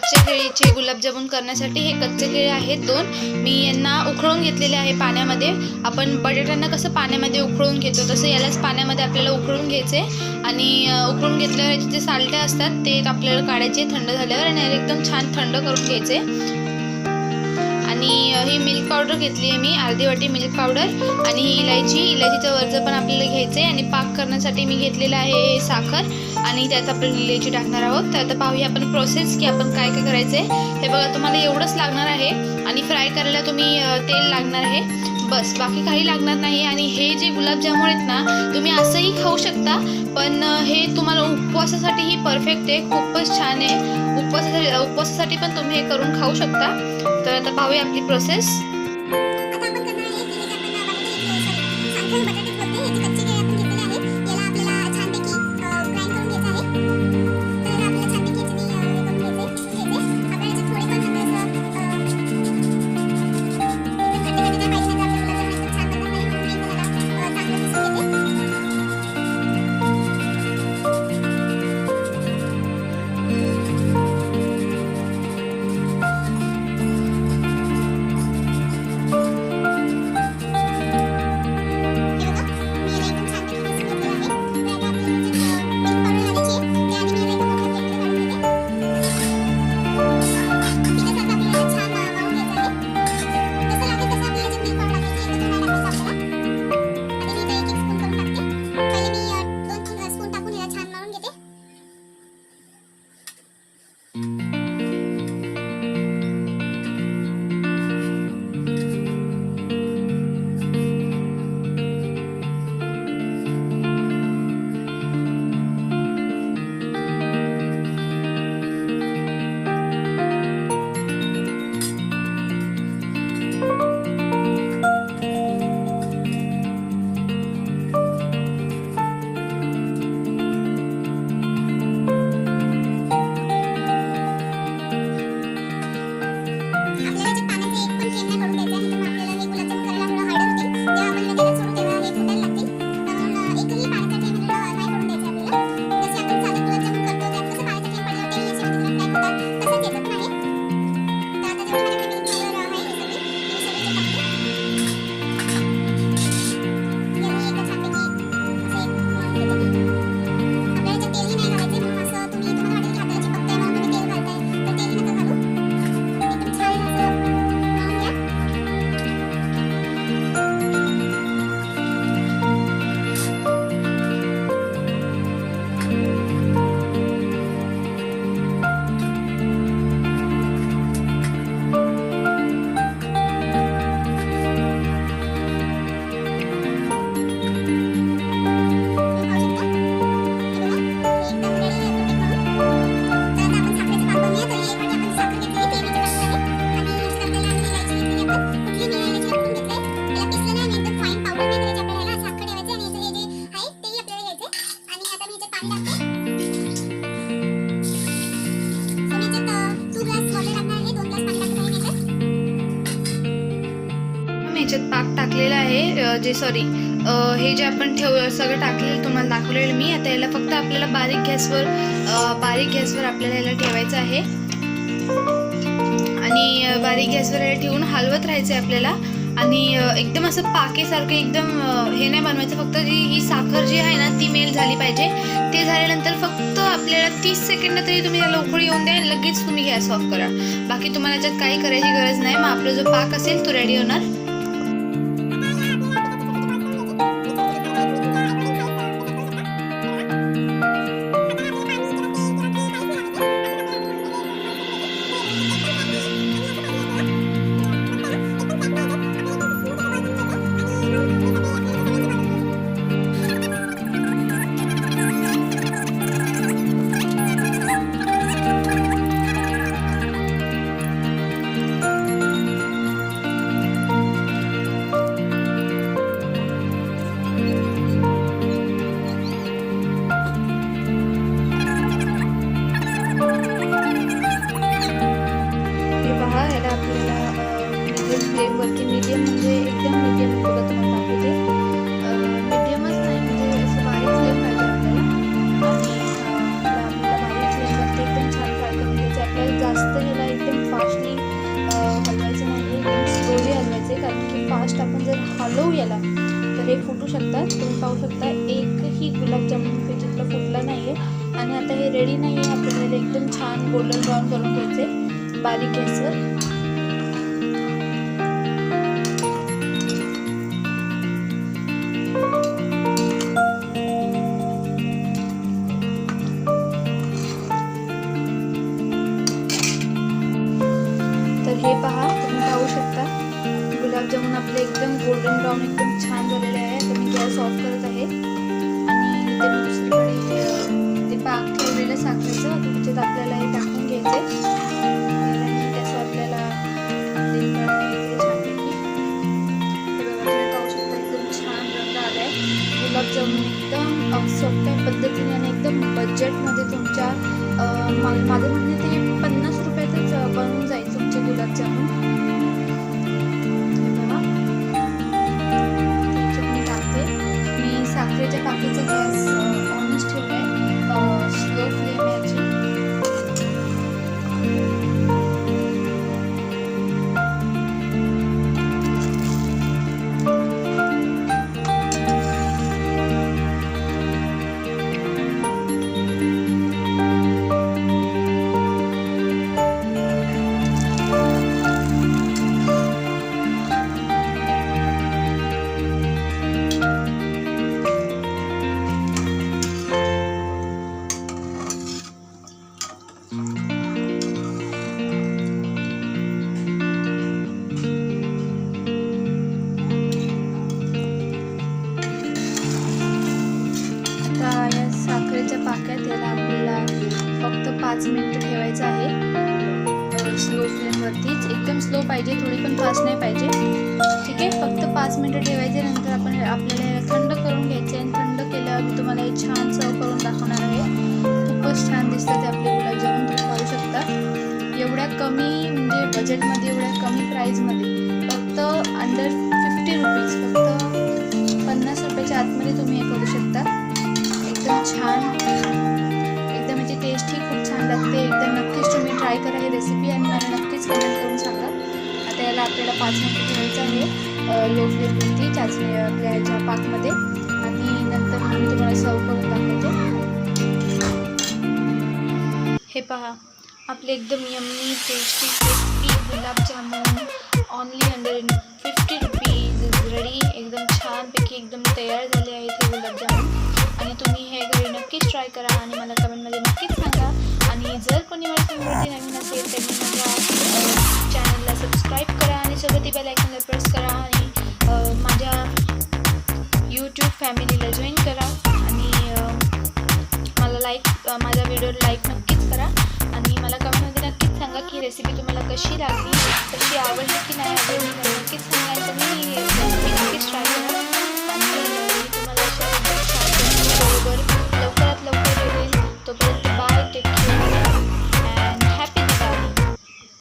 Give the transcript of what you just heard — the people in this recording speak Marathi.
कच्चे केळीचे गुलाबजामुन करण्यासाठी हे कच्चे केळी आहेत 2. मी यांना उकळून घेतलेले आहे पाण्यामध्ये. आपण बटाट्यांना कसं पाण्यामध्ये उकळून घेतो तसं यालाच पाण्यामध्ये आपल्याला उकळून घ्यायचे आणि उकळून घेतल्यावर याचे जे साल्टे असतात ते आपल्याला काढायचे थंड झाल्यावर आणि एकदम छान थंड करून घ्यायचे. आणि ही मिल्क पावडर घेतली आहे मी, अर्धी वाटी मिल्क पावडर. आणि ही इलायचीचं वरचं पण आपल्याला घ्यायचं आहे. आणि पाक करण्यासाठी मी घेतलेलं आहे साखर आणि त्यात आपण इलायची टाकणार आहोत. तर आता पाहूया आपण प्रोसेस की आपण काय काय करायचं आहे. हे बघा, तुम्हाला एवढंच लागणार आहे आणि फ्राय करायला तुम्ही तेल लागणार आहे, बस, बाकी काही लागणार नाही. आणि हे जे गुलाबजामुन आहेत ना, तुम्ही असंही खाऊ शकता, पण हे तुम्हाला उपवासासाठीही परफेक्ट आहे, खूपच छान आहे. उपवासासाठी पण तुम्ही हे करून खाऊ शकता. तर आता पाहूया आपली प्रोसेस. ह्याच्यात पाक टाकलेला आहे, हे जे आपण सगळं टाकलेलं तुम्हाला दाखवलेलं मी. आता याला फक्त आपल्याला बारीक गॅसवर आपल्याला याला ठेवायचं आहे आणि बारीक गॅसवर याला ठेवून हलवत राहायचं आहे आपल्याला. आणि एकदम असं पाकेसारखं एकदम हे नाही बनवायचं, फक्त ही साखर जी आहे ना ती मेल्ट झाली पाहिजे. ते झाल्यानंतर फक्त आपल्याला 30 सेकंड तरी तुम्ही त्याला उकळी येऊन द्या, लगेच तुम्ही गॅस ऑफ करा. बाकी तुम्हाला याच्यात काही करायची गरज नाही. मग आपला जो पाक असेल तो रेडी होणार. फुटू शकतात. तुम्ही पाहू शकता एकही गुलाबजामुन त्याच्यातला फुटला नाही आहे. आणि आता हे रेडी नाही आहे, आपल्याला एकदम छान गोल्डन ब्राऊन करून घ्यायचे बारीक गॅसवर. तर हे पहा, तुम्ही पाहू शकता गुलाबजामुन आपले एकदम गोल्डन ब्राऊन एकदम छान झालेले आहे. तर मी गॅस ऑफ करत आहे आणि इथे मी दुसरीकडे ते पाक ठेवलेलं साखरेचं त्याच्यात आपल्याला हे टाकून घ्यायचे. त्याचं आपल्याला छानपैकी तुम्ही पाहू शकता एकदम छान रंग आला आहे. गुलाबजामुन एकदम सोप्या पद्धतीने आणि एकदम बजेटमध्ये तुमच्या माझं म्हणणं ते 50 रुपयातच बनवून जाईल तुमचे गुलाबजामुन. साखरेच्या पाकीचा गॅस ऑनच ठेवला आहे, स्लो फ्लेम याची. साखरेच्या पाक्यात याला आपल्याला फक्त 5 मिनिटं ठेवायचं आहे स्लो फ्लेमवरतीच. एकदम स्लो पाहिजे, थोडी पण फास्ट नाही पाहिजे. ठीक आहे, फक्त 5 मिनिटं ठेवायचे. नंतर आपल्याला थंड करून घ्यायचे आणि थंड केल्यावर मी तुम्हाला हे छान सर्व करून दाखवणार आहे. खूपच छान दिसतात ते आपले गुलाबजामुन, तुम्ही पाहू शकता. एवढ्या कमी म्हणजे बजेटमध्ये, एवढ्या कमी प्राईजमध्ये फक्त अंडर 50 रुपीज, फक्त 50 रुपयाच्या आतमध्ये तुम्ही हे करू शकता. एकदम छान, एकदम याची टेस्टही खूप छान लागते. एकदम नक्कीच तुम्ही ट्राय करा ही रेसिपी आणि मला नक्कीच कमेंट करून सांगा. आता याला आपल्याला 5 मिनिटं ठेवायचं आहे लो फ्लेमवरती चाचणी आपल्या ह्याच्या पाकमध्ये. आणि नंतर मी तुम्हाला सर्व करून दाखवते. हे पहा, आपले एकदम yummy tasty gulab jamun only under 50 rupees is ready. एकदम छानपैकी एकदम तयार झाले आहेत हे गुलाबजामुन. आणि तुम्ही हे घरी नक्कीच ट्राय करा आणि मला कमेंटमध्ये नक्कीच सांगा. आणि जर कोणी माझ्या चॅनलवरती नवीन असेल त्यांनी माझ्या चॅनलला सबस्क्राईब करा आणि सोबत बेल आयकॉनला प्रेस करा आणि माझ्या यूट्यूब फॅमिलीला जॉईन करा. आणि मला माझ्या व्हिडिओला लाईक नक्कीच करा. आणि मला कमेंटमध्ये नक्कीच सांगा की रेसिपी तुम्हाला कशी लागली, कशी आवडली की नाही आवडली. मला नक्कीच सांगा, तर मी नक्कीच ट्राय